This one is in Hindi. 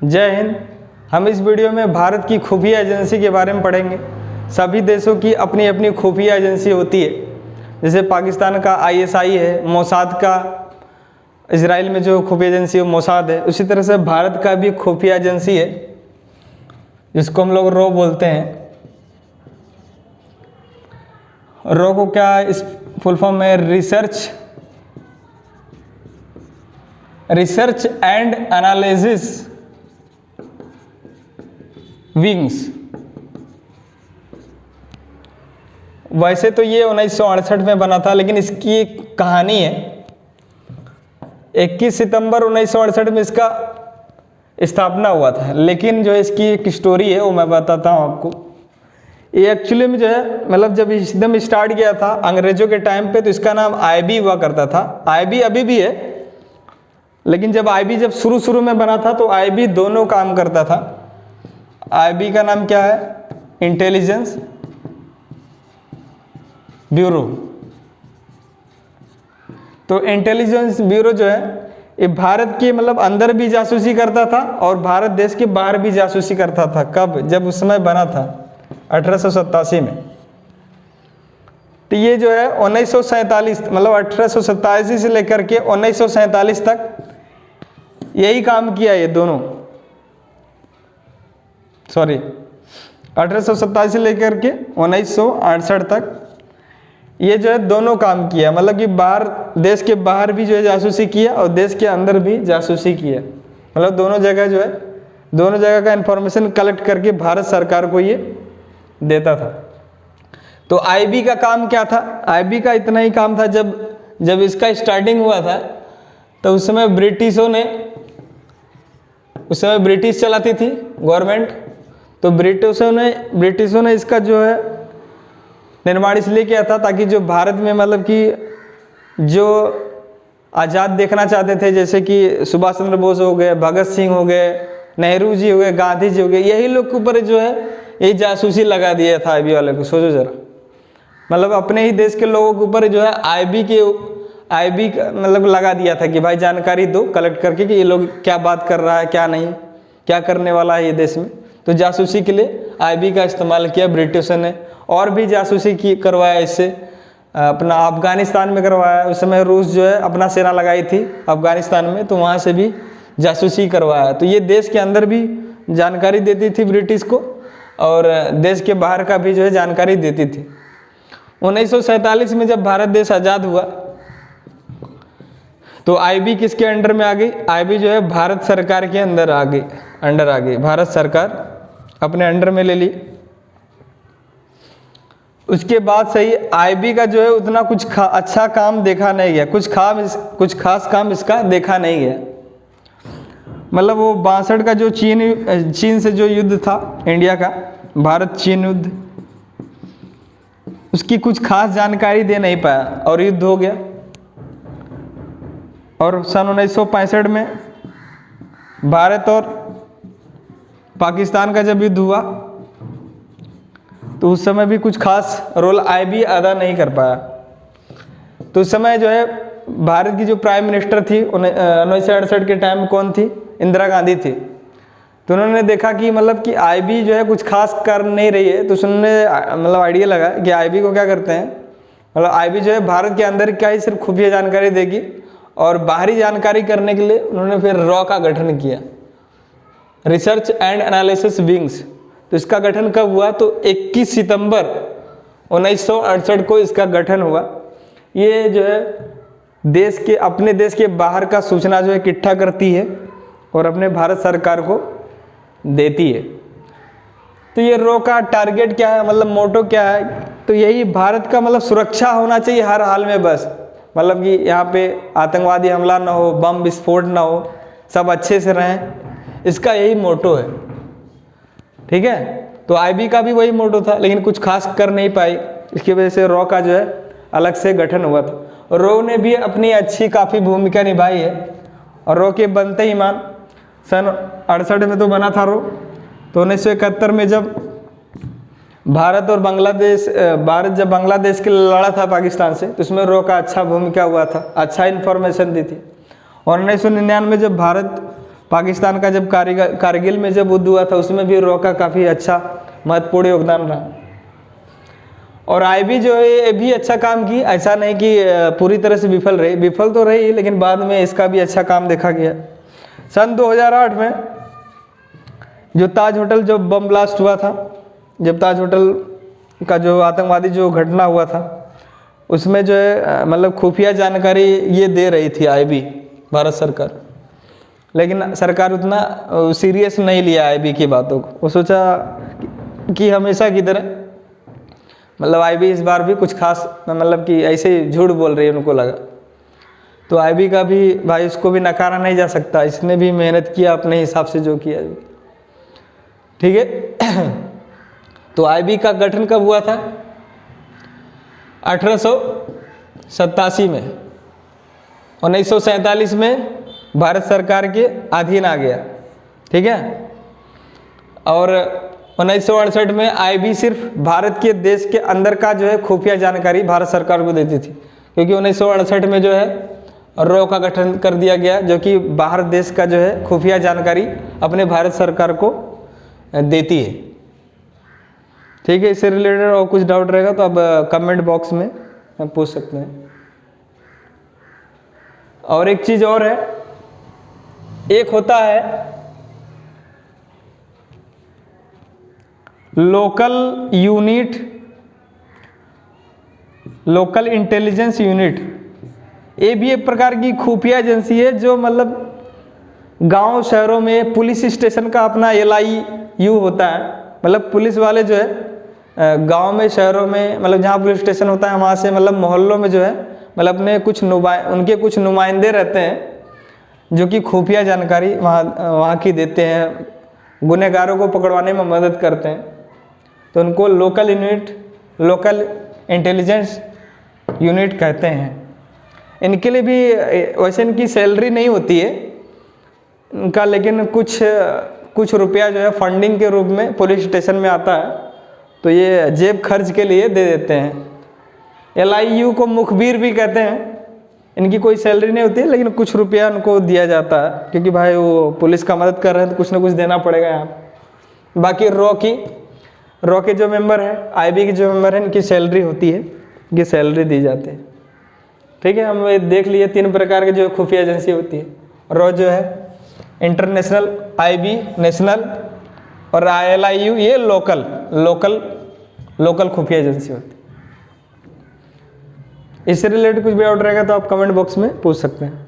जय हिंद। हम इस वीडियो में भारत की खुफिया एजेंसी के बारे में पढ़ेंगे। सभी देशों की अपनी अपनी खुफिया एजेंसी होती है। जैसे पाकिस्तान का ISI है, मोसाद का इजराइल में जो खुफिया एजेंसी है मोसाद है। उसी तरह से भारत का भी खुफिया एजेंसी है जिसको हम लोग रो बोलते हैं। रो को क्या इस फुल फॉर्म में रिसर्च एंड एनालिसिस विंग्स। वैसे तो ये 1968 में बना था, लेकिन इसकी एक कहानी है। 21 सितंबर 1968 में इसका स्थापना हुआ था, लेकिन जो इसकी एक स्टोरी है वो मैं बताता हूँ आपको। ये एक्चुअली में जो है मतलब जब एकदम स्टार्ट किया था अंग्रेजों के टाइम पे, तो इसका नाम IB हुआ करता था। IB अभी भी है, लेकिन जब IB जब शुरू में बना था तो IB दोनों काम करता था। IB का नाम क्या है? Intelligence bureau. तो इंटेलिजेंस ब्यूरो जो है ये भारत के मतलब अंदर भी जासूसी करता था और भारत देश के बाहर भी जासूसी करता था। कब? जब उस समय बना था 1887 में। तो ये जो है 1947 मतलब 1887 से लेकर के 1947 तक यही काम किया ये दोनों। 1887 से लेकर के 1968 तक ये जो है दोनों काम किया। मतलब कि बाहर देश के बाहर भी जो है जासूसी किया और देश के अंदर भी जासूसी किया। मतलब दोनों जगह जो है दोनों जगह का इंफॉर्मेशन कलेक्ट करके भारत सरकार को ये देता था। तो IB का काम क्या था? IB का इतना ही काम था, जब इसका स्टार्टिंग हुआ था तो उस समय ब्रिटिश चलाती थी गवर्नमेंट। तो ब्रिटिशों ने इसका जो है निर्माण इसलिए किया था ताकि जो भारत में मतलब कि जो आज़ाद देखना चाहते थे, जैसे कि सुभाष चंद्र बोस हो गए, भगत सिंह हो गए, नेहरू जी हो गए, गांधी जी हो गए, यही लोग के ऊपर जो है ये जासूसी लगा दिया था IB वाले को। सोचो जरा, मतलब अपने ही देश के लोगों के ऊपर जो है IB का मतलब लगा दिया था कि भाई जानकारी दो कलेक्ट करके कि ये लोग क्या बात कर रहा है, क्या नहीं, क्या करने वाला है ये देश में। तो जासूसी के लिए IB का इस्तेमाल किया ब्रिटिशों ने। और भी जासूसी करवाया इससे, अपना अफगानिस्तान में करवाया। उस समय रूस जो है अपना सेना लगाई थी अफगानिस्तान में, तो वहाँ से भी जासूसी करवाया। तो ये देश के अंदर भी जानकारी देती थी ब्रिटिश को और देश के बाहर का भी जो है जानकारी देती थी। 1947 में जब भारत देश आज़ाद हुआ तो IB किसके अंडर में आ गई? IB जो है भारत सरकार के अंदर आ गई। भारत सरकार अपने अंडर में ले ली। उसके बाद सही IB का जो है उतना कुछ अच्छा काम देखा नहीं गया, कुछ खास काम इसका देखा नहीं गया। मतलब वो 62 का जो चीन से जो युद्ध था इंडिया का, भारत चीन युद्ध, उसकी कुछ खास जानकारी दे नहीं पाया और युद्ध हो गया। और सन 1965 में भारत और पाकिस्तान का जब युद्ध हुआ तो उस समय भी कुछ खास रोल IB अदा नहीं कर पाया। तो उस समय जो है भारत की जो प्राइम मिनिस्टर थी 1968 के टाइम कौन थी? इंदिरा गांधी थी। तो उन्होंने देखा कि मतलब कि IB जो है कुछ खास कर नहीं रही है, तो उन्होंने मतलब आइडिया लगा कि IB को क्या करते हैं, मतलब IB जो है भारत के अंदर क्या ही सिर्फ खुफिया जानकारी देगी और बाहरी जानकारी करने के लिए उन्होंने फिर रॉ का गठन किया, रिसर्च एंड एनालिसिस विंग्स। तो इसका गठन कब हुआ? तो 21 सितंबर 1968 को इसका गठन हुआ। ये जो है अपने देश के बाहर का सूचना जो है इकट्ठा करती है और अपने भारत सरकार को देती है। तो ये रॉ का टारगेट क्या है, मतलब मोटो क्या है? तो यही भारत का मतलब सुरक्षा होना चाहिए हर हाल में। बस मतलब कि यहाँ पे आतंकवादी हमला ना हो, बम विस्फोट ना हो, सब अच्छे से रहें, इसका यही मोटो है। ठीक है, तो IB का भी वही मोटो था, लेकिन कुछ खास कर नहीं पाई। इसकी वजह से रॉ का जो है अलग से गठन हुआ था। रॉ ने भी अपनी अच्छी काफ़ी भूमिका निभाई है। और रॉ के बनते ही मान सन 68 में तो बना था रॉ। तो 1971 में जब भारत जब बांग्लादेश के लड़ा था पाकिस्तान से, तो उसमें रॉ का अच्छा भूमिका हुआ था, अच्छा इन्फॉर्मेशन दी थी। और 1999 जब भारत पाकिस्तान का जब कारगिल में जब युद्ध हुआ था उसमें भी रॉ का काफ़ी अच्छा महत्वपूर्ण योगदान रहा। और आईबी जो है ये भी अच्छा काम की, ऐसा नहीं कि पूरी तरह से विफल तो रही, लेकिन बाद में इसका भी अच्छा काम देखा गया। सन 2008 में जो ताज होटल जो बम ब्लास्ट हुआ था, जब ताज होटल का जो आतंकवादी जो घटना हुआ था उसमें जो है मतलब खुफिया जानकारी ये दे रही थी आईबी, भारत सरकार, लेकिन सरकार उतना सीरियस नहीं लिया आईबी की बातों को। वो सोचा कि हमेशा की तरह मतलब आईबी इस बार भी कुछ खास मतलब कि ऐसे ही झूठ बोल रही है, उनको लगा। तो आईबी का भी भाई उसको भी नकारा नहीं जा सकता, इसने भी मेहनत किया अपने हिसाब से जो किया, ठीक है। तो आईबी का गठन कब हुआ था? 1887 में। 1947 में भारत सरकार के अधीन आ गया, ठीक है। और 1968 में आईबी सिर्फ भारत के देश के अंदर का जो है खुफिया जानकारी भारत सरकार को देती थी, क्योंकि 1968 में जो है रॉ का गठन कर दिया गया, जो कि बाहर देश का जो है खुफिया जानकारी अपने भारत सरकार को देती है, ठीक है। इससे रिलेटेड और कुछ डाउट रहेगा तो आप कमेंट बॉक्स में पूछ सकते हैं। और एक चीज़ और है, एक होता है local unit, local intelligence unit. ये भी एक प्रकार की खुफिया एजेंसी है जो मतलब गांव शहरों में पुलिस स्टेशन का अपना LIU होता है। मतलब पुलिस वाले जो है गांव में शहरों में मतलब जहाँ पुलिस स्टेशन होता है वहाँ से मतलब मोहल्लों में जो है मतलब अपने उनके कुछ नुमाइंदे रहते हैं जो कि खुफिया जानकारी वहाँ की देते हैं, गुनहगारों को पकड़वाने में मदद करते हैं। तो उनको लोकल इंटेलिजेंस यूनिट कहते हैं। इनके लिए भी वैसे इनकी सैलरी नहीं होती है इनका, लेकिन कुछ रुपया जो है फंडिंग के रूप में पुलिस स्टेशन में आता है, तो ये जेब खर्च के लिए दे देते हैं। LIU को मुखबिर भी कहते हैं। इनकी कोई सैलरी नहीं होती है, लेकिन कुछ रुपया उनको दिया जाता है, क्योंकि भाई वो पुलिस का मदद कर रहे हैं तो कुछ ना कुछ देना पड़ेगा यहाँ। बाकी रॉ के जो मेंबर हैं, आईबी के जो मेंबर हैं, इनकी सैलरी होती है, ये सैलरी दी जाती है, ठीक है। हम देख लिए 3 प्रकार के जो खुफिया एजेंसी होती है। रॉ जो है इंटरनेशनल, आईबी नेशनल, और LIU ये लोकल खुफिया एजेंसी होती है। इससे रिलेटेड कुछ भी डाउट रहेगा तो आप कमेंट बॉक्स में पूछ सकते हैं।